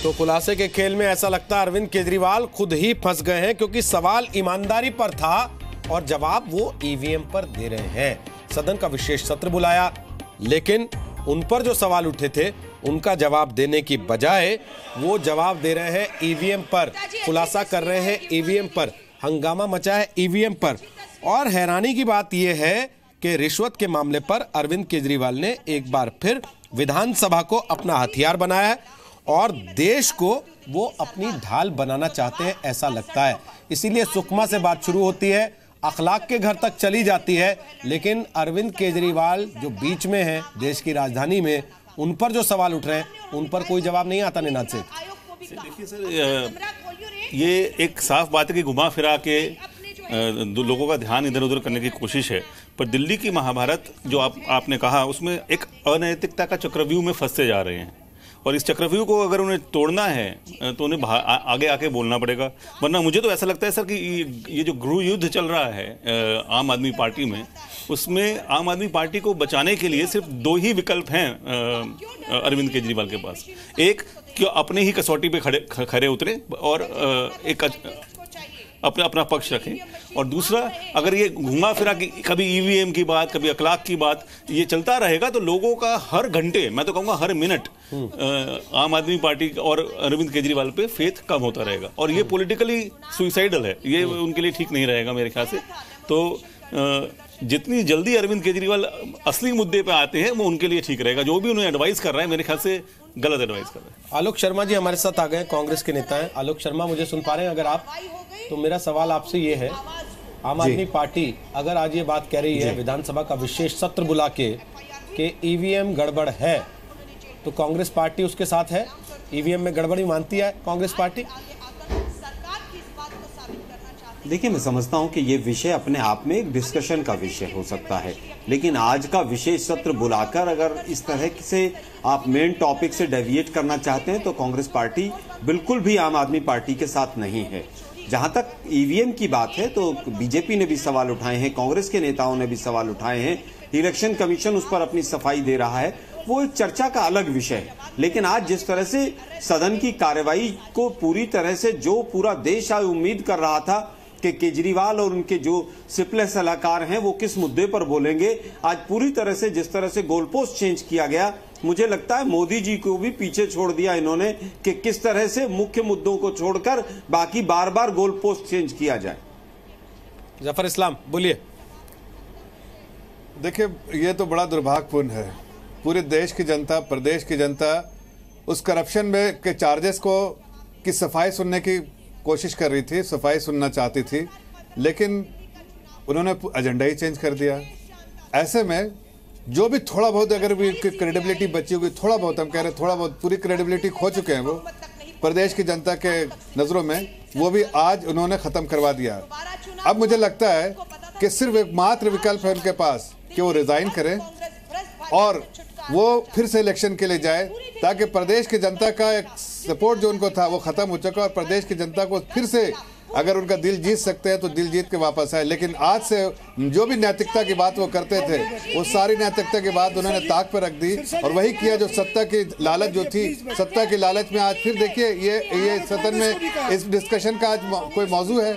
तो खुलासे के खेल में ऐसा लगता है अरविंद केजरीवाल खुद ही फंस गए हैं, क्योंकि सवाल ईमानदारी पर था और जवाब वो ईवीएम पर दे रहे हैं। सदन का विशेष सत्र बुलाया, लेकिन उन पर जो सवाल उठे थे उनका जवाब देने की बजाय वो जवाब दे रहे हैं ईवीएम पर, खुलासा कर रहे हैं ईवीएम पर, हंगामा मचा है ईवीएम पर। और हैरानी की बात यह है कि रिश्वत के मामले पर अरविंद केजरीवाल ने एक बार फिर विधानसभा को अपना हथियार बनाया है और देश को वो अपनी ढाल बनाना चाहते हैं, ऐसा लगता है। इसीलिए सुकमा से बात शुरू होती है, अखलाक के घर तक चली जाती है, लेकिन अरविंद केजरीवाल जो बीच में है देश की राजधानी में, उन पर जो सवाल उठ रहे हैं उन पर कोई जवाब नहीं आता। निनाद से देखिए सर, ये एक साफ बात है कि घुमा फिरा के लोगों का ध्यान इधर उधर करने की कोशिश है, पर दिल्ली की महाभारत जो आपने कहा उसमें एक अनैतिकता का चक्रव्यूह में फंसते जा रहे हैं और इस चक्रव्यूह को अगर उन्हें तोड़ना है तो उन्हें आगे आके बोलना पड़ेगा। वरना मुझे तो ऐसा लगता है सर कि ये जो गृह युद्ध चल रहा है आम आदमी पार्टी में, उसमें आम आदमी पार्टी को बचाने के लिए सिर्फ दो ही विकल्प हैं अरविंद केजरीवाल के पास। एक कि अपने ही कसौटी पे खड़े उतरे और एक अपना पक्ष रखें, और दूसरा अगर ये घुमा फिरा कि कभी ईवीएम की बात कभी अखलाक की बात ये चलता रहेगा तो लोगों का हर घंटे, मैं तो कहूँगा हर मिनट आम आदमी पार्टी और अरविंद केजरीवाल पे फेथ कम होता रहेगा और ये पॉलिटिकली सुइसाइडल है, ये उनके लिए ठीक नहीं रहेगा मेरे ख्याल से। तो जितनी जल्दी अरविंद केजरीवाल असली मुद्दे पे आते हैं वो उनके लिए ठीक रहेगा। जो भी उन्हें एडवाइस कर रहा है मेरे ख्याल से गलत एडवाइस कर रहा है। आलोक शर्मा जी हमारे साथ आ गए, कांग्रेस के नेता हैं। आलोक शर्मा, मुझे सुन पा रहे हैं अगर आप? तो मेरा सवाल आपसे ये है, आम आदमी पार्टी अगर आज ये बात कह रही है विधानसभा का विशेष सत्र बुला के कि ईवीएम गड़बड़ है, तो कांग्रेस पार्टी उसके साथ है? ईवीएम में गड़बड़ी मानती है कांग्रेस पार्टी? देखिए, मैं समझता हूं कि ये विषय अपने आप में एक डिस्कशन का विषय हो सकता है, लेकिन आज का विशेष सत्र बुलाकर अगर इस तरह से आप मेन टॉपिक से डेविएट करना चाहते हैं तो कांग्रेस पार्टी बिल्कुल भी आम आदमी पार्टी के साथ नहीं है। जहां तक ईवीएम की बात है तो बीजेपी ने भी सवाल उठाए हैं, कांग्रेस के नेताओं ने भी सवाल उठाए हैं, इलेक्शन कमीशन उस पर अपनी सफाई दे रहा है, वो एक चर्चा का अलग विषय है। लेकिन आज जिस तरह से सदन की कार्रवाई को पूरी तरह से जो पूरा देश आज उम्मीद कर रहा था कि केजरीवाल और उनके जो सिपले सलाहकार हैं वो किस मुद्दे पर बोलेंगे, आज पूरी तरह से जिस तरह से गोल पोस्ट चेंज किया गया, मुझे लगता है मोदी जी को भी पीछे छोड़ दिया इन्होंने कि किस तरह से मुख्य मुद्दों को छोड़कर बाकी बार बार गोल पोस्ट चेंज किया जाए। जफर इस्लाम, बोलिए। देखिए, ये तो बड़ा दुर्भाग्यपूर्ण है। पूरे देश की जनता, प्रदेश की जनता उस करप्शन में के चार्जेस को की सफाई सुनने की कोशिश कर रही थी, सफाई सुनना चाहती थी, लेकिन उन्होंने एजेंडा ही चेंज कर दिया। ऐसे में जो भी थोड़ा बहुत अगर भी क्रेडिबिलिटी बची होगी, थोड़ा बहुत, हम कह रहे हैं थोड़ा बहुत, पूरी क्रेडिबिलिटी खो चुके हैं वो प्रदेश की जनता के नज़रों में, वो भी आज उन्होंने ख़त्म करवा दिया। अब मुझे लगता है कि सिर्फ एक मात्र विकल्प है उनके पास कि वो रिज़ाइन करें और वो फिर से इलेक्शन के लिए जाए, ताकि प्रदेश की जनता का एक सपोर्ट जो उनको था वो ख़त्म हो चुका और प्रदेश की जनता को फिर से अगर उनका दिल जीत सकते हैं तो दिल जीत के वापस आए। लेकिन आज से जो भी नैतिकता की बात वो करते थे वो सारी नैतिकता की बात उन्होंने ताक पर रख दी और वही किया जो सत्ता की लालच जो थी, सत्ता की लालच में आज फिर देखिए ये सदन में इस डिस्कशन का आज कोई मौजू है,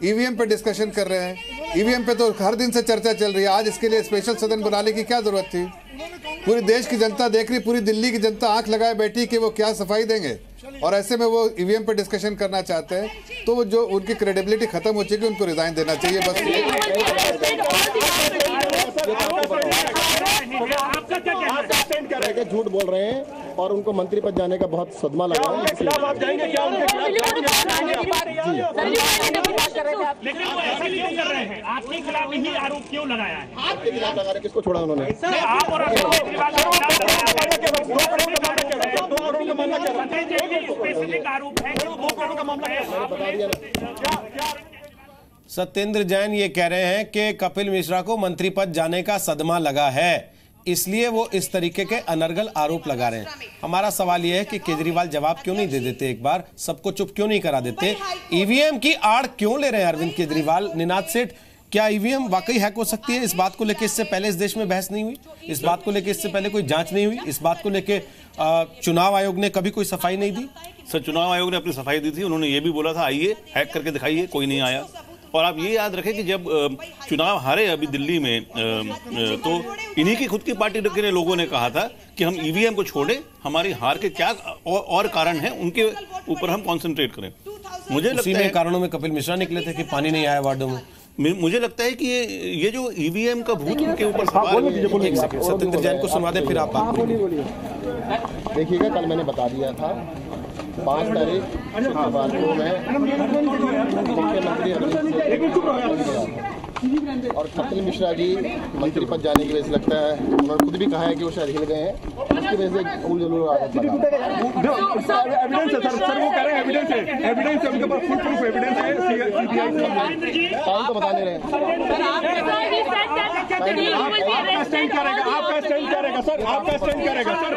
ईवीएम पे डिस्कशन कर रहे हैं। ईवीएम पे तो हर दिन से चर्चा चल रही है, आज इसके लिए स्पेशल सदन बुलाने की क्या जरूरत थी? पूरी देश की जनता देख रही, पूरी दिल्ली की जनता आंख लगाए बैठी कि वो क्या सफाई देंगे, और ऐसे में वो ईवीएम पे डिस्कशन करना चाहते हैं, तो वो जो उनकी क्रेडिबिलिटी खत्म हो चुकी है उनको रिजाइन देना चाहिए बस। झूठ बोल रहे हैं और उनको मंत्री पद जाने का बहुत सदमा लगा है। आप जाएंगे क्या उनके लेकिन वो ऐसा क्यों कर रहे हैं? आपके खिलाफ ही आरोप क्यों लगाया है? आपके खिलाफ लगा रहे, किसको छोड़ा उन्होंने? आप और सत्येंद्र जैन ये कह रहे हैं कि कपिल मिश्रा को मंत्री पद जाने का सदमा लगा है, इसलिए वो इस तरीके के अनर्गल आरोप लगा रहे हैं। हमारा सवाल यह है कि केजरीवाल जवाब क्यों नहीं दे देते, एक बार सबको चुप क्यों नहीं करा देते? ईवीएम की आड़ क्यों ले रहे हैं अरविंद केजरीवाल? निनाद सेठ, क्या ईवीएम वाकई हैक हो सकती है? इस बात को लेकर इससे पहले इस देश में बहस नहीं हुई? इस बात को लेकर इससे पहले कोई जांच नहीं हुई? इस बात को लेकर चुनाव आयोग ने कभी कोई सफाई नहीं दी? सर, चुनाव आयोग ने अपनी सफाई दी थी। उन्होंने ये भी बोला था आइए हैक करके दिखाइए, कोई नहीं आया। और आप ये याद रखें कि जब चुनाव हारे अभी दिल्ली में तो इन्हीं की खुद की पार्टी के लोगों ने कहा था कि हम ईवीएम को छोड़ें, हमारी हार के क्या और कारण हैं उनके ऊपर हम कॉन्सेंट्रेट करें। मुझे लगता है कारणों में कपिल मिश्रा निकले थे कि पानी नहीं आया वार्डों में। मुझे लगता है कि ये जो ईवीएम का भूत उनके ऊपर सवाल है। सत्येंद्र जैन को सुनवा दें, फिर आप बात करेंगे। देखिएगा, कल मैंने बता दिया था 5 तारीख शुक्रवार को मैं मुख्यमंत्री और कपिल मिश्रा जी मंत्री पद जाने की वजह से लगता है, उन्होंने खुद भी कहा है कि वो शायद हिल गए हैं, उसकी वजह से उल जलूल आरोप लगा। एविडेंस है सर, वो कह रहे हैं एविडेंस है उनके पास, फुल प्रूफ एविडेंस है। टाइम तो बता नहीं रहे। आपका स्टैंड क्या रहेगा? आपका स्टैंड क्या रहेगा सर? आपका स्टैंड क्या रहेगा सर?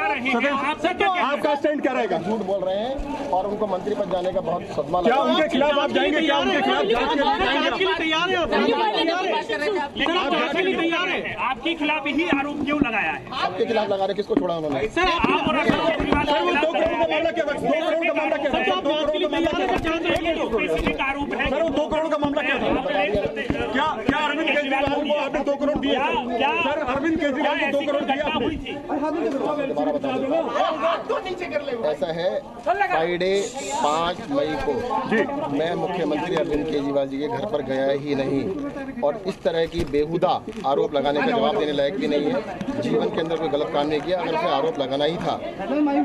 आपका स्टैंड क्या रहेगा? झूठ बोल रहे हैं और उनको मंत्री पद जाने का बहुत सदमा क्या लगा। उनके खिलाफ आप जाएंगे? क्या उनके खिलाफ जांच के लिए जाएंगे? तैयार है? आपके खिलाफ यही आरोप क्यों लगाया है? आपके खिलाफ लगा रहे, किसको छोड़ा उन्होंने? सर, आप और सर, वो 2 करोड़ का मामला क्या था? 2 करोड़ का मामला क्या था? 2 करोड़ का मामला क्या था? आरोप है सर, वो 2 करोड़ का मामला क्या था? क्या अरविंद केजरीवाल को आपने 2 करोड़ दिए? सर, अरविंद केजरीवाल को 2 करोड़ दिए आपने? दोबारा बता दूंगा। ऐसा है, फ्राइडे 5 मई को मैं मुख्यमंत्री अरविंद केजरीवाल जी के घर पर गया ही नहीं, और इस तरह की बेहुदा आरोप लगाने का जवाब देने लायक भी नहीं है। जीवन के अंदर कोई गलत काम नहीं किया। अगर उसे आरोप लगाना ही था,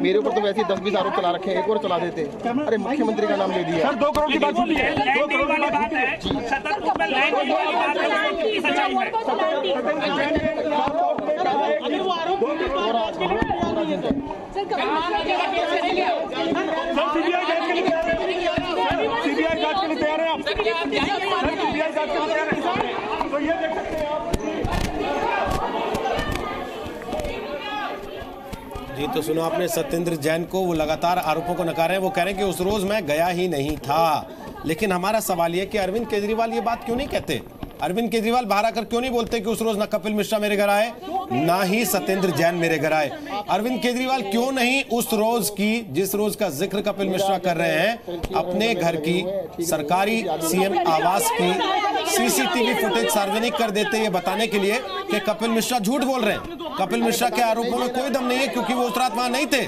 मेरे ऊपर तो वैसे ही 10-20 आरोप चला रखे हैं, एक और चला देते। अरे मुख्यमंत्री का नाम ले दिया। सर, 2 करोड़ की बात होती है। 2 करोड़ की बात है। सीबीआई जांच के लिए तैयार है आप? सीबीआई जांच के लिए तैयार है? तो ये देख सकते हैं आप। जी, तो सुना आपने सत्येंद्र जैन को। वो लगातार आरोपों को नकार रहे हैं। वो कह रहे हैं कि उस रोज मैं गया ही नहीं था। लेकिन हमारा सवाल यह कि अरविंद केजरीवाल ये बात क्यों नहीं कहते? अरविंद केजरीवाल बाहर आकर क्यों नहीं बोलते कि उस रोज ना कपिल मिश्रा मेरे घर आए, ना ही सत्येंद्र जैन मेरे घर आए? अरविंद केजरीवाल क्यों नहीं उस रोज की, जिस रोज का जिक्र कपिल मिश्रा कर रहे हैं, अपने घर की सरकारी सीएम आवास की सीसीटीवी फुटेज सार्वजनिक कर देते, ये बताने के लिए कि कपिल मिश्रा झूठ बोल रहे हैं, कपिल मिश्रा के आरोपों में कोई दम नहीं है क्योंकि वो उस रात वहां नहीं थे।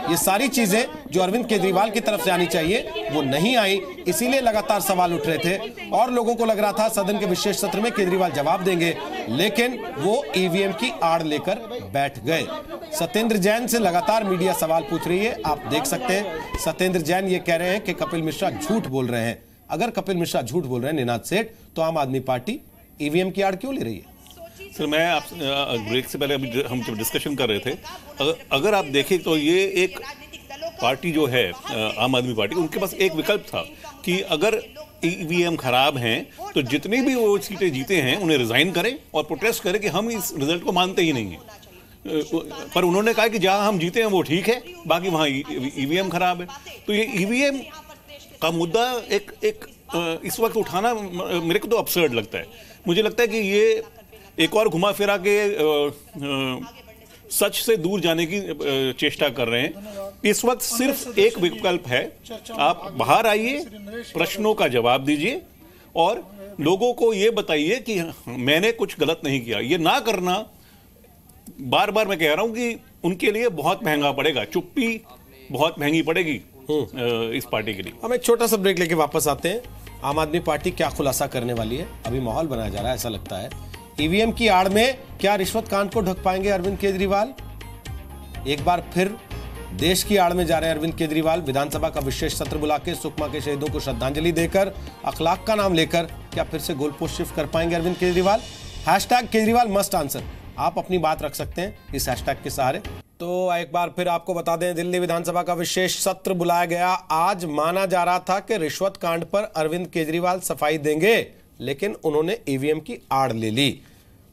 ये सारी चीजें जो अरविंद केजरीवाल की तरफ से आनी चाहिए वो नहीं आई, इसीलिए लगातार सवाल उठ रहे थे और लोगों को लग रहा था सदन के विशेष सत्र में केजरीवाल जवाब देंगे, लेकिन वो ईवीएम की आड़ लेकर बैठ गए। सत्येंद्र जैन से लगातार मीडिया सवाल पूछ रही है, आप देख सकते हैं। सत्येंद्र जैन ये कह रहे हैं कि कपिल मिश्रा झूठ बोल रहे हैं। अगर कपिल मिश्रा झूठ बोल रहे हैं निनाद सेठ, तो आम आदमी पार्टी ईवीएम की आड़ क्यों ले रही है? सर, मैं आप ब्रेक से पहले अभी हम जब डिस्कशन कर रहे थे, अगर आप देखें तो ये एक पार्टी जो है आम आदमी पार्टी, उनके पास एक विकल्प था कि अगर ईवीएम खराब हैं तो जितनी भी वो सीटें जीते हैं उन्हें रिजाइन करें और प्रोटेस्ट करें कि हम इस रिजल्ट को मानते ही नहीं हैं। पर उन्होंने कहा कि जहां हम जीते हैं वो ठीक है, बाकी वहां ईवीएम खराब है। तो ये ईवीएम का मुद्दा एक इस वक्त उठाना मेरे को तो absurd लगता है। मुझे लगता है कि ये एक और घुमा फिरा के सच से दूर जाने की चेष्टा कर रहे हैं। इस वक्त सिर्फ एक विकल्प है, आप बाहर आइए, प्रश्नों का जवाब दीजिए और लोगों को ये बताइए कि मैंने कुछ गलत नहीं किया। ये ना करना, बार बार मैं कह रहा हूं कि उनके लिए बहुत महंगा पड़ेगा, चुप्पी बहुत महंगी पड़ेगी इस पार्टी के लिए। हम एक छोटा सा ब्रेक लेके वापस आते हैं। आम आदमी पार्टी क्या खुलासा करने वाली है, अभी माहौल बनाया जा रहा है, ऐसा लगता है। ईवीएम की आड़ में क्या रिश्वत कांड को ढक पाएंगे अरविंद केजरीवाल? एक बार फिर देश की आड़ में जा रहे हैं अरविंद केजरीवाल। विधानसभा का विशेष सत्र बुला के सुकमा के शहीदों को श्रद्धांजलि देकर, अखलाक का नाम लेकर क्या फिर से गोल पोस्ट शिफ्ट कर पाएंगे Arvind Kejriwal? Hashtag Kejriwal must answer, आप अपनी बात रख सकते हैं इस हैशटैग के सहारे। तो एक बार फिर आपको बता दें, दिल्ली विधानसभा का विशेष सत्र बुलाया गया। आज माना जा रहा था कि रिश्वत कांड पर अरविंद केजरीवाल सफाई देंगे, लेकिन उन्होंने ईवीएम की आड़ ले ली।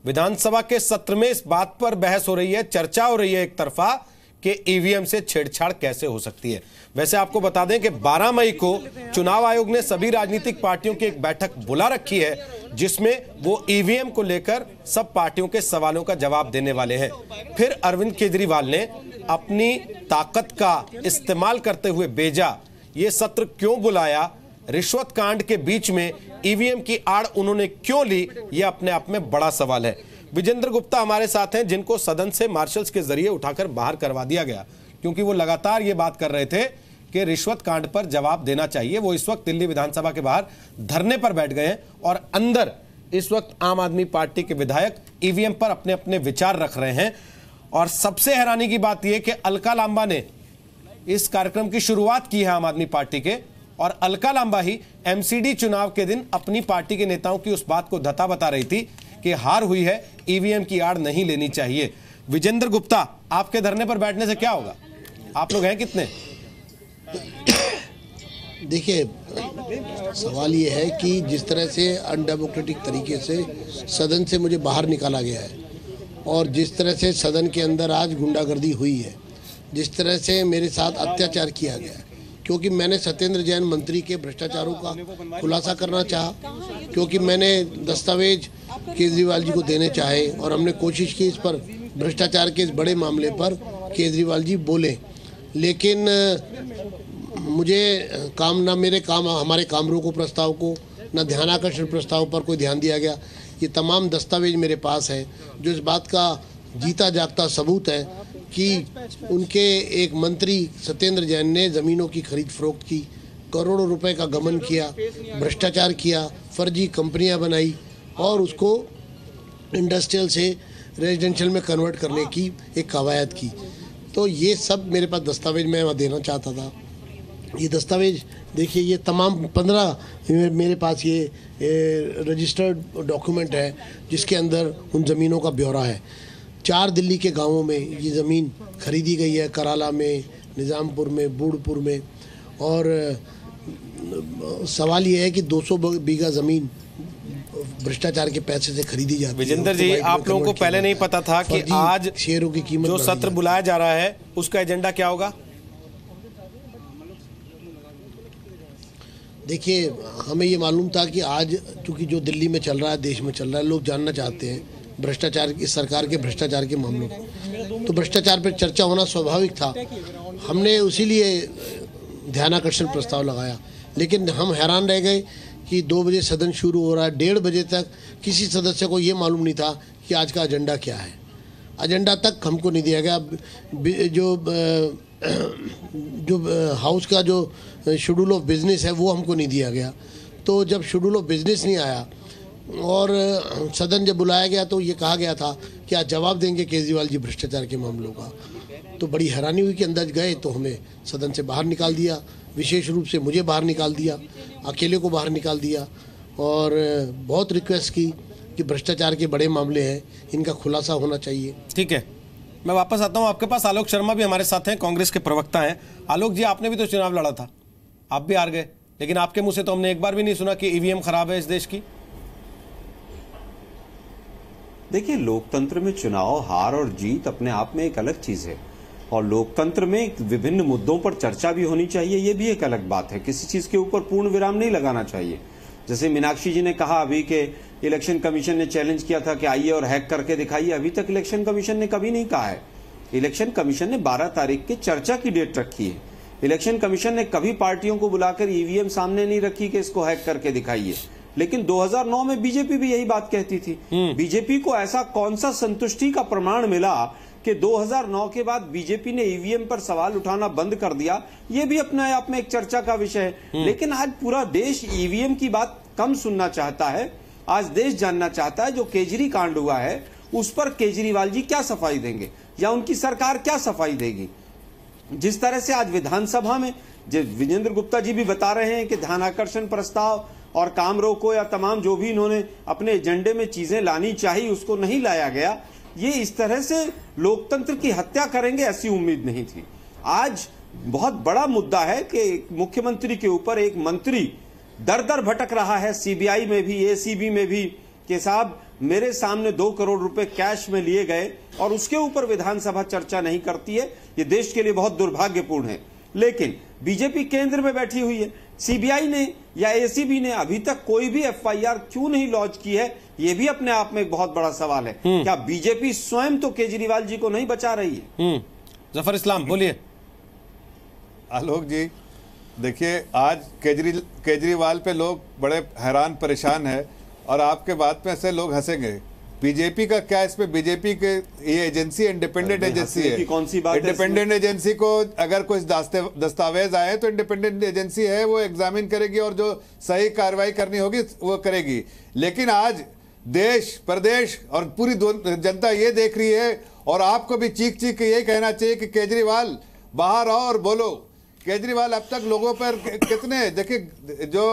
विधानसभा के सत्र में इस बात पर बहस हो रही है, चर्चा हो रही है एक तरफा कि ईवीएम से छेड़छाड़ कैसे हो सकती है। वैसे आपको बता दें कि 12 मई को चुनाव आयोग ने सभी राजनीतिक पार्टियों की एक बैठक बुला रखी है, जिसमें वो ईवीएम को लेकर सब पार्टियों के सवालों का जवाब देने वाले हैं। फिर अरविंद केजरीवाल ने अपनी ताकत का इस्तेमाल करते हुए भेजा ये सत्र क्यों बुलाया, रिश्वत कांड के बीच में ईवीएम की आड़ उन्होंने क्यों ली, यह अपने आप में बड़ा सवाल है। विजेंद्र गुप्ता हमारे साथ हैं, जिनको सदन से मार्शल्स के जरिए उठाकर बाहर करवा दिया गया, क्योंकि वो लगातार ये बात कर रहे थे कि रिश्वत कांड पर जवाब देना चाहिए। वो इस वक्त दिल्ली विधानसभा के बाहर धरने पर बैठ गए हैं और अंदर इस वक्त आम आदमी पार्टी के विधायक ईवीएम पर अपने अपने विचार रख रहे हैं। और सबसे हैरानी की बात यह कि अलका लांबा ने इस कार्यक्रम की शुरुआत की है आम आदमी पार्टी के, और अलका लांबा ही एमसीडी चुनाव के दिन अपनी पार्टी के नेताओं की उस बात को धता बता रही थी कि हार हुई है, ईवीएम की आड़ नहीं लेनी चाहिए। विजेंद्र गुप्ता, आपके धरने पर बैठने से क्या होगा? आप लोग हैं कितने? देखिए, सवाल ये है कि जिस तरह से अनडेमोक्रेटिक तरीके से सदन से मुझे बाहर निकाला गया है और जिस तरह से सदन के अंदर आज गुंडागर्दी हुई है, जिस तरह से मेरे साथ अत्याचार किया गया है, क्योंकि मैंने सत्येंद्र जैन मंत्री के भ्रष्टाचारों का खुलासा करना चाहा, क्योंकि मैंने दस्तावेज केजरीवाल जी को देने चाहे और हमने कोशिश की इस पर भ्रष्टाचार के इस बड़े मामले पर केजरीवाल जी बोले, लेकिन मुझे हमारे काम रोको प्रस्ताव को, न ध्यानाकर्षण प्रस्ताव पर कोई ध्यान दिया गया। ये तमाम दस्तावेज मेरे पास है जो इस बात का जीता जागता सबूत है कि उनके एक मंत्री सत्येंद्र जैन ने ज़मीनों की खरीद फरोख्त की, करोड़ों रुपए का गबन किया, भ्रष्टाचार किया, फर्जी कंपनियां बनाई और उसको इंडस्ट्रियल से रेजिडेंशियल में कन्वर्ट करने की एक कवायद की। तो ये सब मेरे पास दस्तावेज मैं वहाँ देना चाहता था। ये दस्तावेज देखिए, ये तमाम 15 मेरे पास ये रजिस्टर्ड डॉक्यूमेंट है जिसके अंदर उन ज़मीनों का ब्यौरा है। 4 दिल्ली के गांवों में ये ज़मीन खरीदी गई है, कराला में, निज़ामपुर में, बूढ़पुर में। और सवाल ये है कि 200 बीघा ज़मीन भ्रष्टाचार के पैसे से खरीदी जाती है। विजेंद्र जी, आप लोगों को पहले नहीं पता था कि आज शेयरों की कीमत जो सत्र बुलाया जा रहा है उसका एजेंडा क्या होगा? देखिए, हमें ये मालूम था कि आज चूंकि जो दिल्ली में चल रहा है, देश में चल रहा है, लोग जानना चाहते हैं भ्रष्टाचार, इस सरकार के भ्रष्टाचार के मामलों को, तो भ्रष्टाचार पर चर्चा होना स्वाभाविक था। हमने उसीलिए ध्यानाकर्षण प्रस्ताव लगाया, लेकिन हम हैरान रह गए कि 2 बजे सदन शुरू हो रहा है, 1:30 बजे तक किसी सदस्य को ये मालूम नहीं था कि आज का एजेंडा क्या है। एजेंडा तक हमको नहीं दिया गया। जो हाउस का जो शेड्यूल ऑफ बिजनेस है वो हमको नहीं दिया गया। तो जब शेड्यूल ऑफ बिजनेस नहीं आया और सदन जब बुलाया गया तो ये कहा गया था कि आज जवाब देंगे केजरीवाल जी भ्रष्टाचार के मामलों का। तो बड़ी हैरानी हुई कि अंदर गए तो हमें सदन से बाहर निकाल दिया, विशेष रूप से मुझे बाहर निकाल दिया, अकेले को बाहर निकाल दिया और बहुत रिक्वेस्ट की कि भ्रष्टाचार के बड़े मामले हैं, इनका खुलासा होना चाहिए। ठीक है, मैं वापस आता हूं आपके पास। आलोक शर्मा भी हमारे साथ हैं, कांग्रेस के प्रवक्ता हैं। आलोक जी, आपने भी तो चुनाव लड़ा था, आप भी हार गए, लेकिन आपके मुंह से तो हमने एक बार भी नहीं सुना कि ईवीएम खराब है इस देश की। देखिए, लोकतंत्र में चुनाव हार और जीत अपने आप में एक अलग चीज है और लोकतंत्र में विभिन्न मुद्दों पर चर्चा भी होनी चाहिए, ये भी एक अलग बात है। किसी चीज के ऊपर पूर्ण विराम नहीं लगाना चाहिए। जैसे मीनाक्षी जी ने कहा अभी के इलेक्शन कमीशन ने चैलेंज किया था कि आइए और हैक करके दिखाइए, अभी तक इलेक्शन कमीशन ने कभी नहीं कहा है। इलेक्शन कमीशन ने 12 तारीख की चर्चा की डेट रखी है। इलेक्शन कमीशन ने कभी पार्टियों को बुलाकर ईवीएम सामने नहीं रखी कि इसको हैक करके दिखाइए। लेकिन 2009 में बीजेपी भी यही बात कहती थी। बीजेपी को ऐसा कौन सा संतुष्टि का प्रमाण मिला कि 2009 के बाद बीजेपी ने ईवीएम पर सवाल उठाना बंद कर दिया? ये भी अपने आप में एक चर्चा का विषय है। लेकिन आज पूरा देश ईवीएम की बात कम सुनना चाहता है। आज देश जानना चाहता है जो केजरी कांड हुआ है उस पर केजरीवाल जी क्या सफाई देंगे या उनकी सरकार क्या सफाई देगी। जिस तरह से आज विधानसभा में विजेंद्र गुप्ता जी भी बता रहे हैं कि ध्यानाकर्षण प्रस्ताव और काम रोको या तमाम जो भी इन्होंने अपने एजेंडे में चीजें लानी चाहिए उसको नहीं लाया गया, ये इस तरह से लोकतंत्र की हत्या करेंगे ऐसी उम्मीद नहीं थी। आज बहुत बड़ा मुद्दा है कि मुख्यमंत्री के ऊपर एक मंत्री दर दर भटक रहा है, सीबीआई में भी, एसीबी में भी, कि साहब मेरे सामने 2 करोड़ रुपए कैश में लिए गए और उसके ऊपर विधानसभा चर्चा नहीं करती है, ये देश के लिए बहुत दुर्भाग्यपूर्ण है। लेकिन बीजेपी केंद्र में बैठी हुई है, सीबीआई ने या एसीबी ने अभी तक कोई भी एफआईआर क्यों नहीं लॉन्च की है, ये भी अपने आप में एक बहुत बड़ा सवाल है। क्या बीजेपी स्वयं तो केजरीवाल जी को नहीं बचा रही है? जफर इस्लाम बोलिए। आलोक जी, देखिए आज केजरीवाल पे लोग बड़े हैरान परेशान है और आपके बात में से लोग हंसेंगे। बीजेपी का क्या इसमें, बीजेपी के ये एजेंसी इंडिपेंडेंट एजेंसी है। कौन सी बात? इंडिपेंडेंट एजेंसी को अगर कुछ दस्तावेज आए तो इंडिपेंडेंट एजेंसी है, वो एग्जामिन करेगी और जो सही कार्रवाई करनी होगी वो करेगी। लेकिन आज देश प्रदेश और पूरी जनता ये देख रही है और आपको भी चीख चीख के ये कहना चाहिए कि केजरीवाल बाहर आओ और बोलो। केजरीवाल अब तक लोगों पर कितने, देखिए जो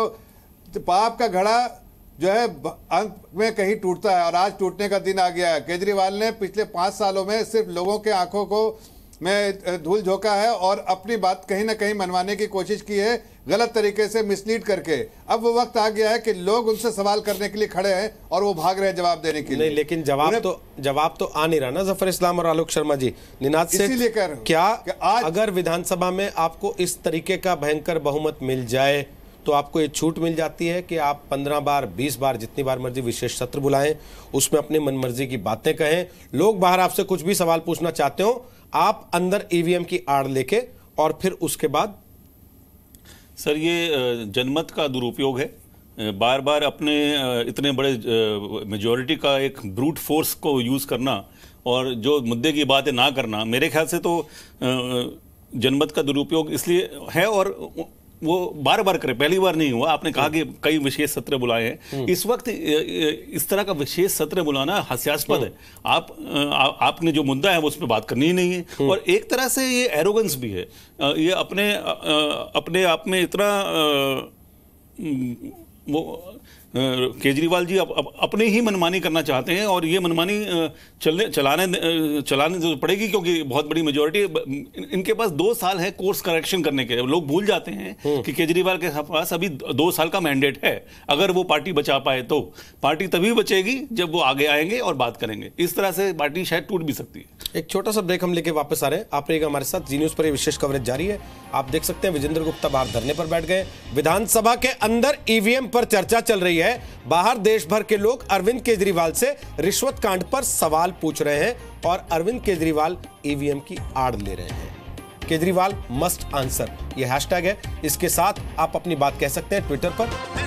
पाप का घड़ा जो है अंत में कहीं टूटता है और आज टूटने का दिन आ गया है। केजरीवाल ने पिछले 5 सालों में सिर्फ लोगों के आंखों को में धूल झोंका है और अपनी बात कहीं ना कहीं मनवाने की कोशिश की है, गलत तरीके से मिसलीड करके। अब वो वक्त आ गया है कि लोग उनसे सवाल करने के लिए खड़े हैं और वो भाग रहे हैं जवाब देने के लिए। नहीं, लेकिन जवाब तो आ नहीं रहा ना जफर इस्लाम और आलोक शर्मा जी। निनाद से इसीलिए कह रहा हूं क्या आज अगर विधानसभा में आपको इस तरीके का भयंकर बहुमत मिल जाए तो आपको ये छूट मिल जाती है कि आप 15 बार 20 बार जितनी बार मर्जी विशेष सत्र बुलाएं, उसमें अपने मनमर्जी की बातें कहें, लोग बाहर आपसे कुछ भी सवाल पूछना चाहते हो, आप अंदर ईवीएम की आड़ लेके और फिर उसके बाद? सर, ये जनमत का दुरुपयोग है। बार बार अपने इतने बड़े मेजॉरिटी का एक ब्रूट फोर्स को यूज करना और जो मुद्दे की बातें ना करना, मेरे ख्याल से तो जनमत का दुरुपयोग इसलिए है और वो बार बार करे, पहली बार नहीं हुआ। आपने कहा कि कई विशेष सत्र बुलाए हैं, इस वक्त इस तरह का विशेष सत्र बुलाना हास्यास्पद है। आपने जो मुद्दा है वो उस पर बात करनी ही नहीं है और एक तरह से ये एरोगेंस भी है। ये अपने आप में इतना वो केजरीवाल जी अपनी ही मनमानी करना चाहते हैं और ये मनमानी चलाने जरूर पड़ेगी क्योंकि बहुत बड़ी मेजॉरिटी इनके पास 2 साल है कोर्स करेक्शन करने के। लोग भूल जाते हैं कि केजरीवाल के पास अभी 2 साल का मैंडेट है। अगर वो पार्टी बचा पाए तो पार्टी तभी बचेगी जब वो आगे आएंगे और बात करेंगे। इस तरह से पार्टी शायद टूट भी सकती है। एक छोटा सा ब्रेक हम लेके वापस आ रहे हैं। आप रहिएगा हमारे साथ। जी न्यूज पर ये विशेष कवरेज जारी है। आप देख सकते हैं विजेंद्र गुप्ता बाहर धरने पर बैठ गए। विधानसभा के अंदर ईवीएम पर चर्चा चल रही है, बाहर देश भर के लोग अरविंद केजरीवाल से रिश्वत कांड पर सवाल पूछ रहे हैं और अरविंद केजरीवाल ईवीएम की आड़ ले रहे हैं। केजरीवाल मस्ट आंसर, यह हैशटैग है। इसके साथ आप अपनी बात कह सकते हैं ट्विटर पर।